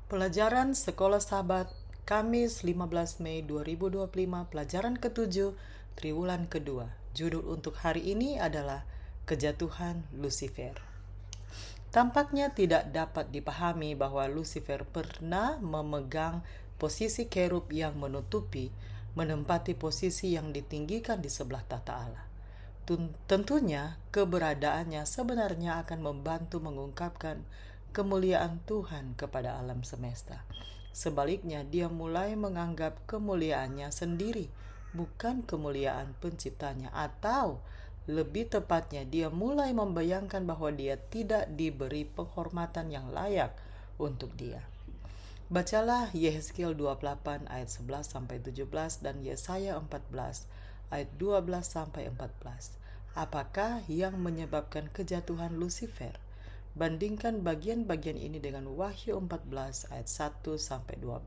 Pelajaran Sekolah Sahabat, Kamis 15 Mei 2025, pelajaran ke-7, triwulan kedua. Judul untuk hari ini adalah Kejatuhan Lucifer. Tampaknya tidak dapat dipahami bahwa Lucifer pernah memegang posisi kerub yang menempati posisi yang ditinggikan di sebelah tahta Allah. Tentunya keberadaannya sebenarnya akan membantu mengungkapkan kemuliaan Tuhan kepada alam semesta. Sebaliknya, dia mulai menganggap kemuliaannya sendiri, bukan kemuliaan penciptanya, atau lebih tepatnya dia mulai membayangkan bahwa dia tidak diberi penghormatan yang layak untuk dia. Bacalah Yehezkiel 28 ayat 11 sampai 17 dan Yesaya 14 ayat 12 sampai 14. Apakah yang menyebabkan kejatuhan Lucifer? Bandingkan bagian-bagian ini dengan Wahyu 14 ayat 1 sampai 12.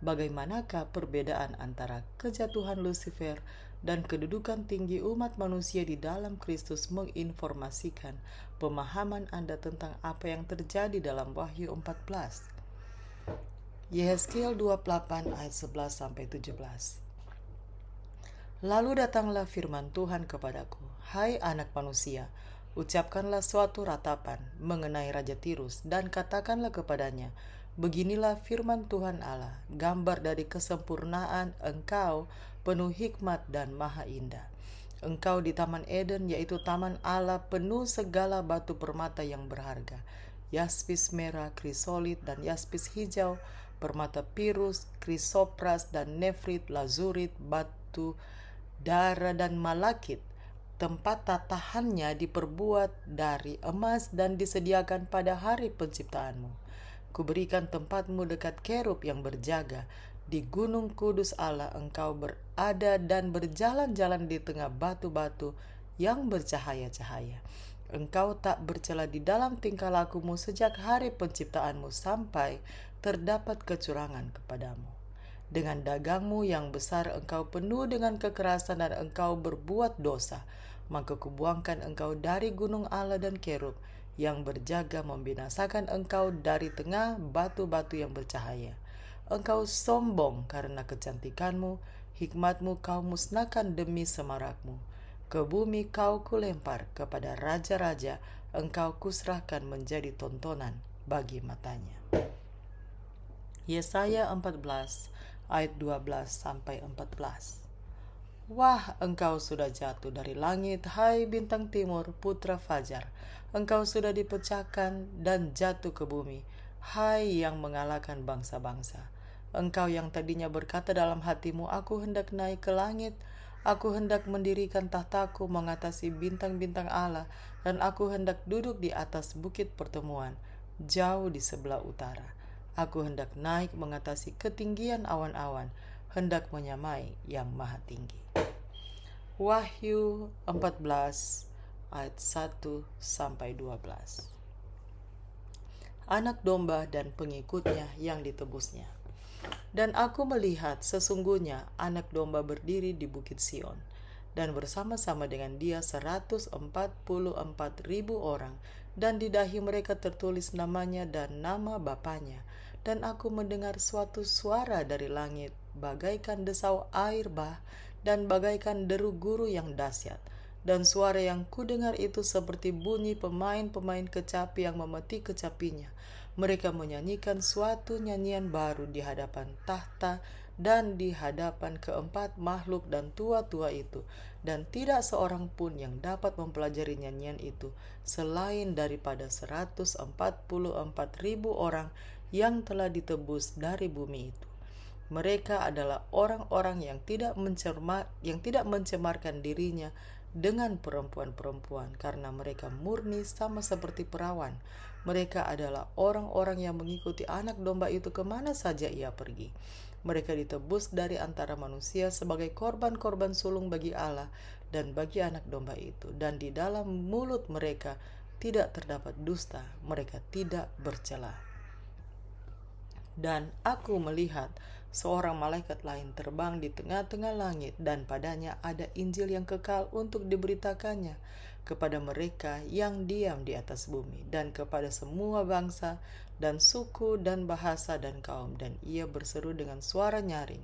Bagaimanakah perbedaan antara kejatuhan Lucifer dan kedudukan tinggi umat manusia di dalam Kristus menginformasikan pemahaman Anda tentang apa yang terjadi dalam Wahyu 14? Yehezkiel 28 ayat 11 sampai 17. Lalu datanglah firman Tuhan kepadaku, "Hai anak manusia, ucapkanlah suatu ratapan mengenai Raja Tirus dan katakanlah kepadanya, beginilah firman Tuhan Allah, gambar dari kesempurnaan engkau, penuh hikmat dan maha indah. Engkau di Taman Eden, yaitu Taman Allah, penuh segala batu permata yang berharga, yaspis merah, krisolit, dan yaspis hijau, permata pirus, krisopras, dan nefrit, lazurit, batu dara, dan malakit. Tempat tatahannya diperbuat dari emas dan disediakan pada hari penciptaanmu. Kuberikan tempatmu dekat kerub yang berjaga. Di gunung kudus Allah engkau berada dan berjalan-jalan di tengah batu-batu yang bercahaya-cahaya. Engkau tak bercela di dalam tingkah lakumu sejak hari penciptaanmu sampai terdapat kecurangan kepadamu. Dengan dagangmu yang besar engkau penuh dengan kekerasan dan engkau berbuat dosa. Maka kubuangkan engkau dari gunung Allah dan kerub yang berjaga membinasakan engkau dari tengah batu-batu yang bercahaya. Engkau sombong karena kecantikanmu, hikmatmu kau musnahkan demi semarakmu. Ke bumi kau kulempar, kepada raja-raja engkau kuserahkan menjadi tontonan bagi matanya." Yesaya 14 ayat 12 sampai 14. Wah, engkau sudah jatuh dari langit, hai bintang timur, putra fajar. Engkau sudah dipecahkan dan jatuh ke bumi, hai yang mengalahkan bangsa-bangsa. Engkau yang tadinya berkata dalam hatimu, aku hendak naik ke langit, aku hendak mendirikan tahtaku mengatasi bintang-bintang Allah, dan aku hendak duduk di atas bukit pertemuan, jauh di sebelah utara. Aku hendak naik mengatasi ketinggian awan-awan, hendak menyamai yang maha tinggi. Wahyu 14 ayat 1 sampai 12. Anak domba dan pengikutnya yang ditebusnya. Dan aku melihat sesungguhnya anak domba berdiri di bukit Sion, dan bersama-sama dengan dia 144.000 orang, dan di dahi mereka tertulis namanya dan nama Bapanya. Dan aku mendengar suatu suara dari langit, bagaikan desau air bah, dan bagaikan deru guru yang dahsyat. Dan suara yang kudengar itu seperti bunyi pemain-pemain kecapi yang memetik kecapinya. Mereka menyanyikan suatu nyanyian baru di hadapan tahta dan di hadapan keempat makhluk dan tua-tua itu. Dan tidak seorang pun yang dapat mempelajari nyanyian itu selain daripada 144.000 orang yang telah ditebus dari bumi itu. Mereka adalah orang-orang yang tidak mencemarkan dirinya dengan perempuan-perempuan, karena mereka murni sama seperti perawan. Mereka adalah orang-orang yang mengikuti anak domba itu kemana saja ia pergi. Mereka ditebus dari antara manusia sebagai korban-korban sulung bagi Allah dan bagi anak domba itu. Dan di dalam mulut mereka tidak terdapat dusta, mereka tidak bercela. Dan aku melihat seorang malaikat lain terbang di tengah-tengah langit, dan padanya ada Injil yang kekal untuk diberitakannya kepada mereka yang diam di atas bumi, dan kepada semua bangsa dan suku dan bahasa dan kaum. Dan ia berseru dengan suara nyaring,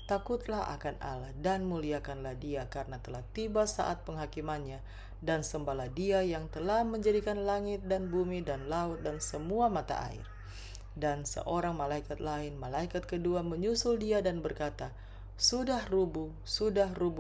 "Takutlah akan Allah dan muliakanlah Dia, karena telah tiba saat penghakimannya, dan sembahlah Dia yang telah menjadikan langit dan bumi dan laut dan semua mata air." Dan seorang malaikat lain, malaikat kedua, menyusul dia dan berkata, sudah rubuh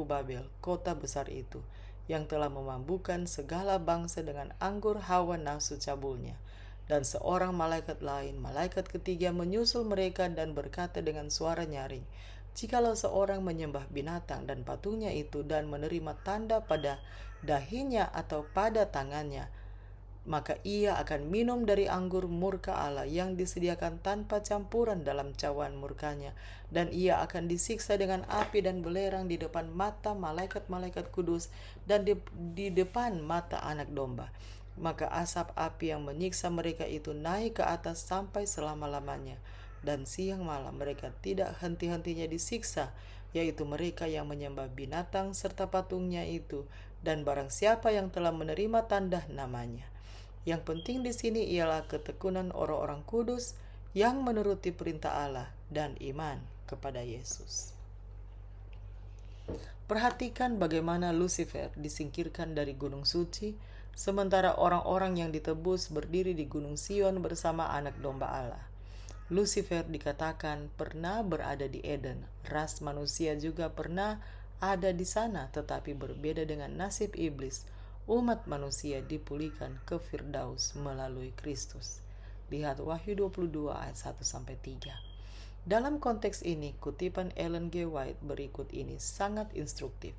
Babel, kota besar itu, yang telah memabukkan segala bangsa dengan anggur hawa nafsu cabulnya." Dan seorang malaikat lain, malaikat ketiga, menyusul mereka dan berkata dengan suara nyaring, "Jikalau seorang menyembah binatang dan patungnya itu, dan menerima tanda pada dahinya atau pada tangannya, maka ia akan minum dari anggur murka Allah yang disediakan tanpa campuran dalam cawan murkanya, dan ia akan disiksa dengan api dan belerang di depan mata malaikat-malaikat kudus dan di depan mata Anak Domba. Maka asap api yang menyiksa mereka itu naik ke atas sampai selama-lamanya, dan siang malam mereka tidak henti-hentinya disiksa, yaitu mereka yang menyembah binatang serta patungnya itu, dan barang siapa yang telah menerima tanda namanya. Yang penting di sini ialah ketekunan orang-orang kudus yang menuruti perintah Allah dan iman kepada Yesus. Perhatikan bagaimana Lucifer disingkirkan dari gunung suci, sementara orang-orang yang ditebus berdiri di gunung Sion bersama Anak Domba Allah. Lucifer dikatakan pernah berada di Eden. Ras manusia juga pernah ada di sana, tetapi berbeda dengan nasib iblis. Umat manusia dipulihkan ke Firdaus melalui Kristus. Lihat Wahyu 22 ayat 1-3. Dalam konteks ini, kutipan Ellen G. White berikut ini sangat instruktif.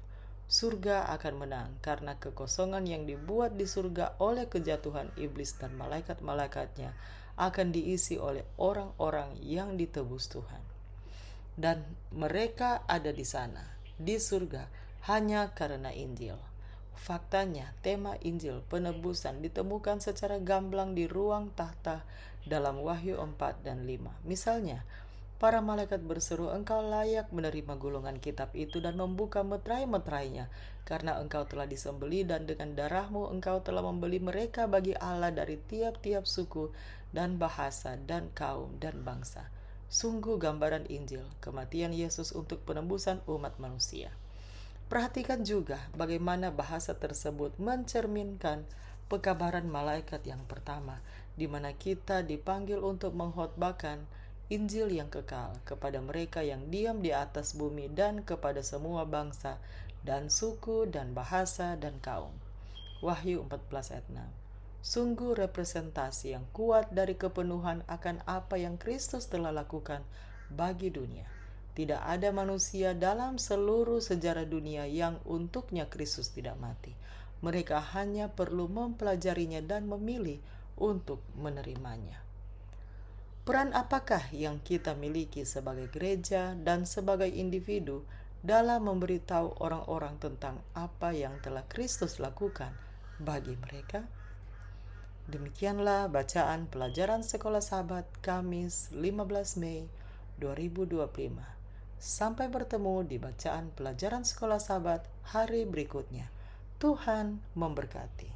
Surga akan menang karena kekosongan yang dibuat di surga oleh kejatuhan iblis dan malaikat-malaikatnya akan diisi oleh orang-orang yang ditebus Tuhan. Dan mereka ada di sana, di surga, hanya karena Injil. Faktanya, tema Injil penebusan ditemukan secara gamblang di ruang tahta dalam Wahyu 4 dan 5. Misalnya, para malaikat berseru, "Engkau layak menerima gulungan kitab itu dan membuka meterai-meterainya, karena engkau telah disembelih dan dengan darahmu engkau telah membeli mereka bagi Allah dari tiap-tiap suku dan bahasa dan kaum dan bangsa." Sungguh gambaran Injil, kematian Yesus untuk penebusan umat manusia. Perhatikan juga bagaimana bahasa tersebut mencerminkan pekabaran malaikat yang pertama, di mana kita dipanggil untuk mengkhotbahkan Injil yang kekal kepada mereka yang diam di atas bumi dan kepada semua bangsa dan suku dan bahasa dan kaum. Wahyu 14 ayat 6. Sungguh representasi yang kuat dari kepenuhan akan apa yang Kristus telah lakukan bagi dunia. Tidak ada manusia dalam seluruh sejarah dunia yang untuknya Kristus tidak mati. Mereka hanya perlu mempelajarinya dan memilih untuk menerimanya. Peran apakah yang kita miliki sebagai gereja dan sebagai individu dalam memberitahu orang-orang tentang apa yang telah Kristus lakukan bagi mereka? Demikianlah bacaan pelajaran Sekolah Sabat Kamis 15 Mei 2025. Sampai bertemu di bacaan pelajaran Sekolah Sabat hari berikutnya. Tuhan memberkati.